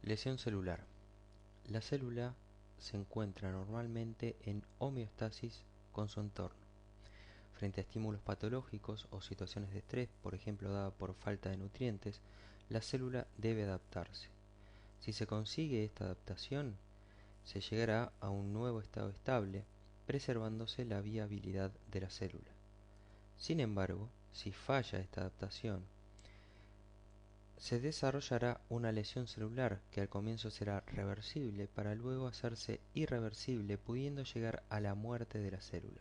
Lesión celular. La célula se encuentra normalmente en homeostasis con su entorno. Frente a estímulos patológicos o situaciones de estrés, por ejemplo dada por falta de nutrientes, la célula debe adaptarse. Si se consigue esta adaptación, se llegará a un nuevo estado estable, preservándose la viabilidad de la célula. Sin embargo, si falla esta adaptación, se desarrollará una lesión celular que al comienzo será reversible para luego hacerse irreversible, pudiendo llegar a la muerte de la célula.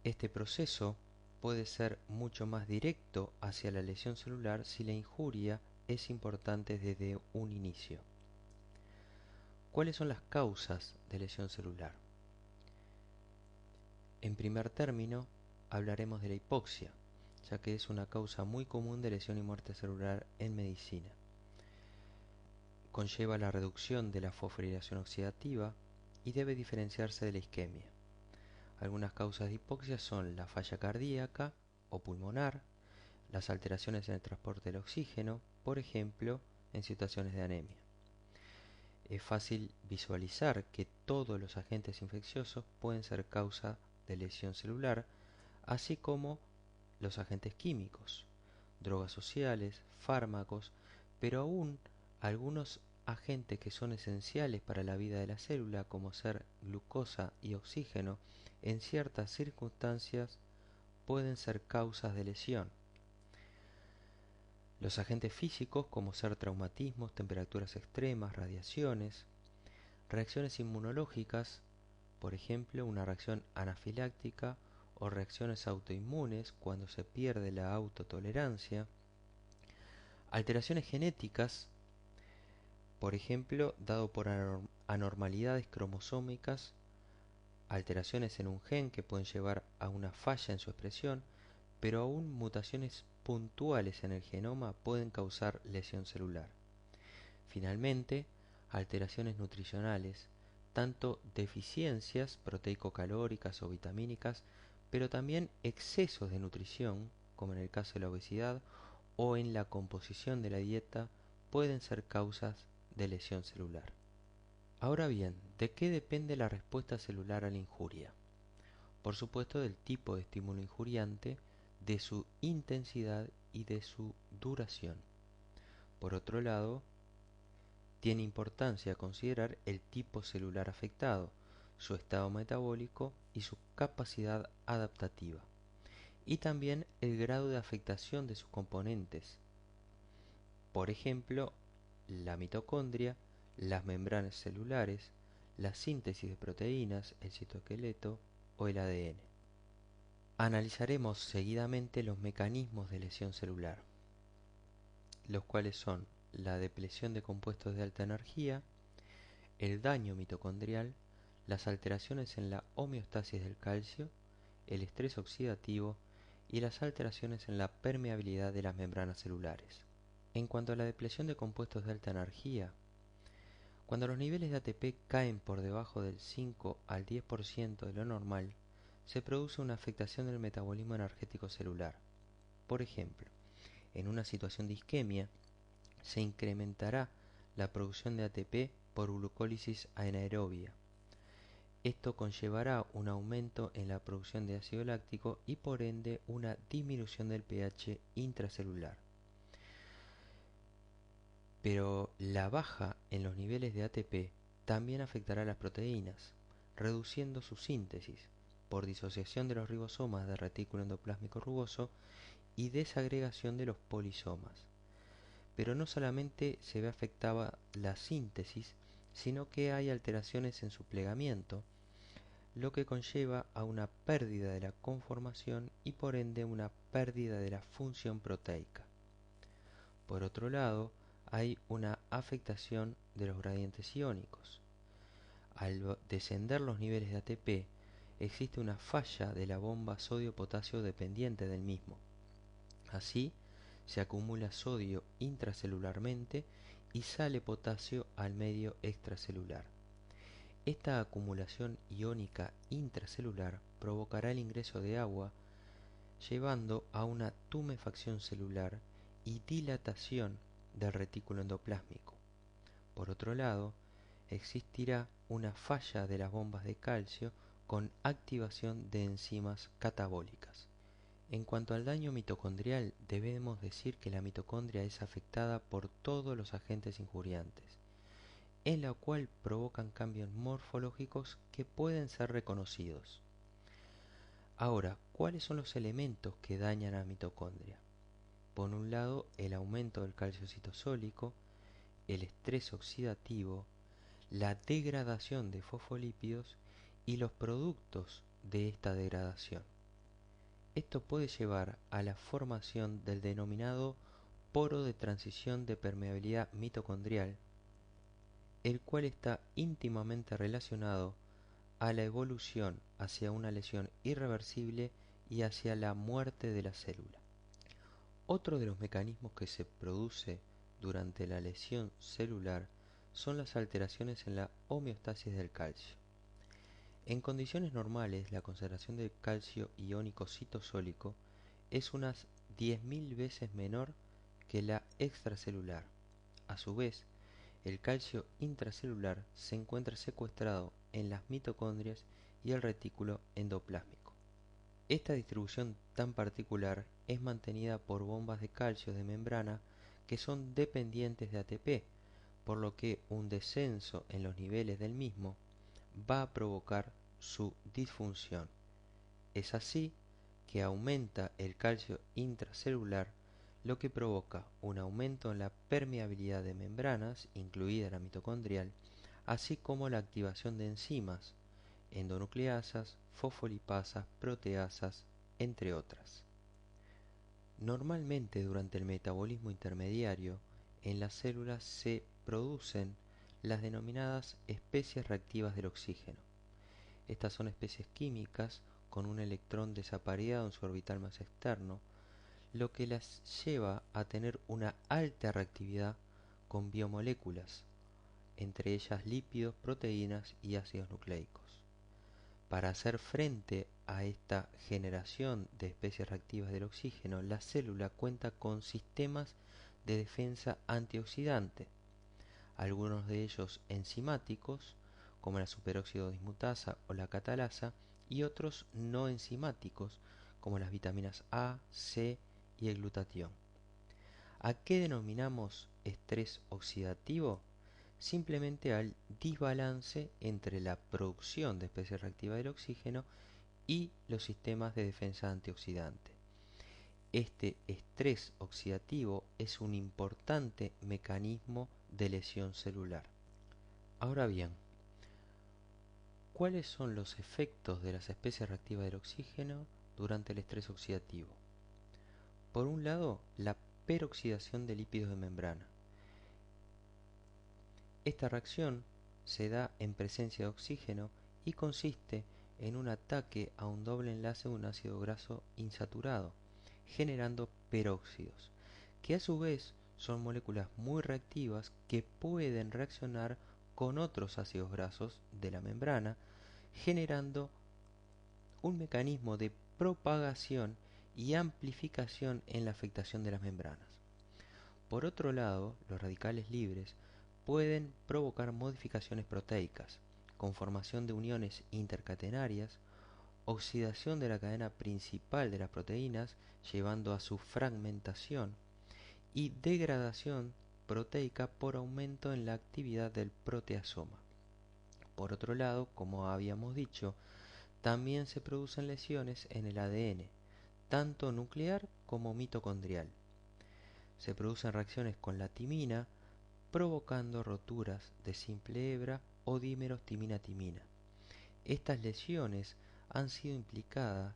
Este proceso puede ser mucho más directo hacia la lesión celular si la injuria es importante desde un inicio. ¿Cuáles son las causas de lesión celular? En primer término, hablaremos de la hipoxia, ya que es una causa muy común de lesión y muerte celular en medicina. Conlleva la reducción de la fosforilación oxidativa y debe diferenciarse de la isquemia. Algunas causas de hipoxia son la falla cardíaca o pulmonar, las alteraciones en el transporte del oxígeno, por ejemplo, en situaciones de anemia. Es fácil visualizar que todos los agentes infecciosos pueden ser causa de lesión celular, así como los agentes químicos, drogas sociales, fármacos, pero aún algunos agentes que son esenciales para la vida de la célula, como ser glucosa y oxígeno, en ciertas circunstancias pueden ser causas de lesión. Los agentes físicos, como ser traumatismos, temperaturas extremas, radiaciones, reacciones inmunológicas, por ejemplo, una reacción anafiláctica o reacciones autoinmunes cuando se pierde la autotolerancia, alteraciones genéticas, por ejemplo, dado por anormalidades cromosómicas, alteraciones en un gen que pueden llevar a una falla en su expresión, pero aún mutaciones puntuales en el genoma pueden causar lesión celular. Finalmente, alteraciones nutricionales, tanto deficiencias proteico-calóricas o vitamínicas, pero también excesos de nutrición, como en el caso de la obesidad, o en la composición de la dieta, pueden ser causas de lesión celular. Ahora bien, ¿de qué depende la respuesta celular a la injuria? Por supuesto, del tipo de estímulo injuriante, de su intensidad y de su duración. Por otro lado, tiene importancia considerar el tipo celular afectado, su estado metabólico y su capacidad adaptativa, y también el grado de afectación de sus componentes, por ejemplo, la mitocondria, las membranas celulares, la síntesis de proteínas, el citoesqueleto o el ADN. Analizaremos seguidamente los mecanismos de lesión celular, los cuales son la depleción de compuestos de alta energía, el daño mitocondrial, las alteraciones en la homeostasis del calcio, el estrés oxidativo y las alteraciones en la permeabilidad de las membranas celulares. En cuanto a la depleción de compuestos de alta energía, cuando los niveles de ATP caen por debajo del 5 al 10% de lo normal, se produce una afectación del metabolismo energético celular. Por ejemplo, en una situación de isquemia, se incrementará la producción de ATP por glucólisis anaerobia. Esto conllevará un aumento en la producción de ácido láctico y por ende una disminución del pH intracelular. Pero la baja en los niveles de ATP también afectará a las proteínas, reduciendo su síntesis por disociación de los ribosomas del retículo endoplásmico rugoso y desagregación de los polisomas. Pero no solamente se ve afectada la síntesis, sino que hay alteraciones en su plegamiento, lo que conlleva a una pérdida de la conformación y por ende una pérdida de la función proteica. Por otro lado, hay una afectación de los gradientes iónicos. Al descender los niveles de ATP, existe una falla de la bomba sodio-potasio dependiente del mismo. Así, se acumula sodio intracelularmente y sale potasio al medio extracelular. Esta acumulación iónica intracelular provocará el ingreso de agua, llevando a una tumefacción celular y dilatación del retículo endoplásmico. Por otro lado, existirá una falla de las bombas de calcio con activación de enzimas catabólicas. En cuanto al daño mitocondrial, debemos decir que la mitocondria es afectada por todos los agentes injuriantes, en la cual provocan cambios morfológicos que pueden ser reconocidos. Ahora, ¿cuáles son los elementos que dañan a la mitocondria? Por un lado, el aumento del calcio citosólico, el estrés oxidativo, la degradación de fosfolípidos y los productos de esta degradación. Esto puede llevar a la formación del denominado poro de transición de permeabilidad mitocondrial, el cual está íntimamente relacionado a la evolución hacia una lesión irreversible y hacia la muerte de la célula. Otro de los mecanismos que se produce durante la lesión celular son las alteraciones en la homeostasis del calcio. En condiciones normales, la concentración de calcio iónico citosólico es unas 10.000 veces menor que la extracelular. A su vez, el calcio intracelular se encuentra secuestrado en las mitocondrias y el retículo endoplásmico. Esta distribución tan particular es mantenida por bombas de calcio de membrana que son dependientes de ATP, por lo que un descenso en los niveles del mismo va a provocar su disfunción. Es así que aumenta el calcio intracelular, lo que provoca un aumento en la permeabilidad de membranas, incluida la mitocondrial, así como la activación de enzimas, endonucleasas, fosfolipasas, proteasas, entre otras. Normalmente durante el metabolismo intermediario, en las células se producen las denominadas especies reactivas del oxígeno. Estas son especies químicas con un electrón desapareado en su orbital más externo, lo que las lleva a tener una alta reactividad con biomoléculas, entre ellas lípidos, proteínas y ácidos nucleicos. Para hacer frente a esta generación de especies reactivas del oxígeno, la célula cuenta con sistemas de defensa antioxidante, algunos de ellos enzimáticos, como la superóxido dismutasa o la catalasa, y otros no enzimáticos, como las vitaminas A, C y el glutatión. ¿A qué denominamos estrés oxidativo? Simplemente al desbalance entre la producción de especies reactivas del oxígeno y los sistemas de defensa antioxidante. Este estrés oxidativo es un importante mecanismo de lesión celular. Ahora bien, ¿cuáles son los efectos de las especies reactivas del oxígeno durante el estrés oxidativo? Por un lado, la peroxidación de lípidos de membrana. Esta reacción se da en presencia de oxígeno y consiste en un ataque a un doble enlace de un ácido graso insaturado, generando peróxidos, que a su vez son moléculas muy reactivas que pueden reaccionar con otros ácidos grasos de la membrana, generando un mecanismo de propagación y amplificación en la afectación de las membranas. Por otro lado, los radicales libres pueden provocar modificaciones proteicas, conformación de uniones intercatenarias, oxidación de la cadena principal de las proteínas, llevando a su fragmentación, y degradación proteica por aumento en la actividad del proteasoma. Por otro lado, como habíamos dicho, también se producen lesiones en el ADN, tanto nuclear como mitocondrial. Se producen reacciones con la timina, provocando roturas de simple hebra o dímeros timina-timina. Estas lesiones han sido implicadas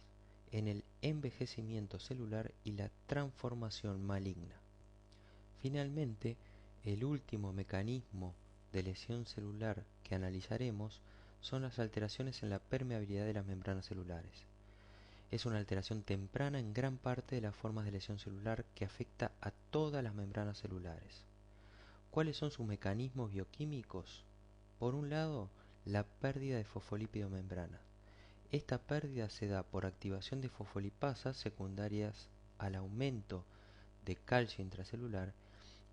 en el envejecimiento celular y la transformación maligna. Finalmente, el último mecanismo de lesión celular que analizaremos son las alteraciones en la permeabilidad de las membranas celulares. Es una alteración temprana en gran parte de las formas de lesión celular que afecta a todas las membranas celulares. ¿Cuáles son sus mecanismos bioquímicos? Por un lado, la pérdida de fosfolípido membrana. Esta pérdida se da por activación de fosfolipasas secundarias al aumento de calcio intracelular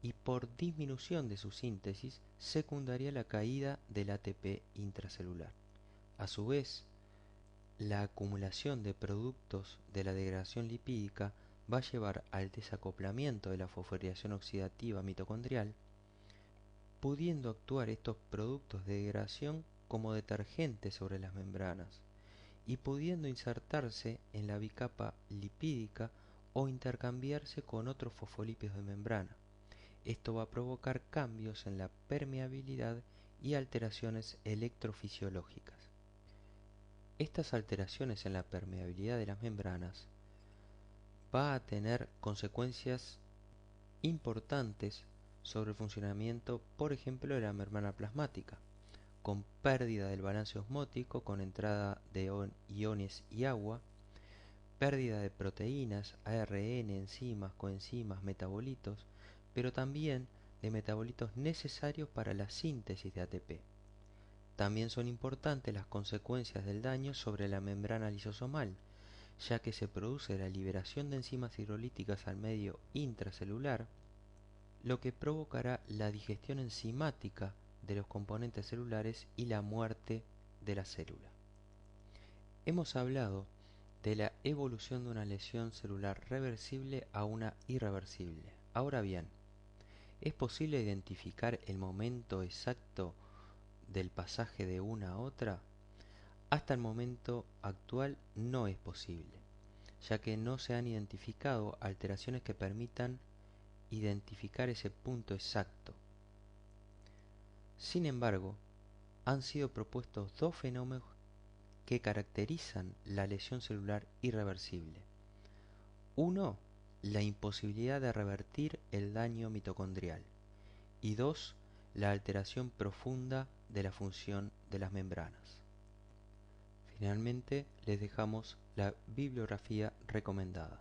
y por disminución de su síntesis secundaria la caída del ATP intracelular. A su vez, la acumulación de productos de la degradación lipídica va a llevar al desacoplamiento de la fosforilación oxidativa mitocondrial, pudiendo actuar estos productos de degradación como detergentes sobre las membranas y pudiendo insertarse en la bicapa lipídica o intercambiarse con otros fosfolípidos de membrana. Esto va a provocar cambios en la permeabilidad y alteraciones electrofisiológicas. Estas alteraciones en la permeabilidad de las membranas va a tener consecuencias importantes sobre el funcionamiento, por ejemplo, de la membrana plasmática, con pérdida del balance osmótico, con entrada de iones y agua, pérdida de proteínas, ARN, enzimas, coenzimas, metabolitos, pero también de metabolitos necesarios para la síntesis de ATP. También son importantes las consecuencias del daño sobre la membrana lisosomal, ya que se produce la liberación de enzimas hidrolíticas al medio intracelular, lo que provocará la digestión enzimática de los componentes celulares y la muerte de la célula. Hemos hablado de la evolución de una lesión celular reversible a una irreversible. Ahora bien, ¿es posible identificar el momento exacto del pasaje de una a otra? Hasta el momento actual no es posible, ya que no se han identificado alteraciones que permitan identificar ese punto exacto. Sin embargo, han sido propuestos dos fenómenos que caracterizan la lesión celular irreversible. Uno, la imposibilidad de revertir el daño mitocondrial. Y dos, la alteración profunda de la función de las membranas. Finalmente, les dejamos la bibliografía recomendada.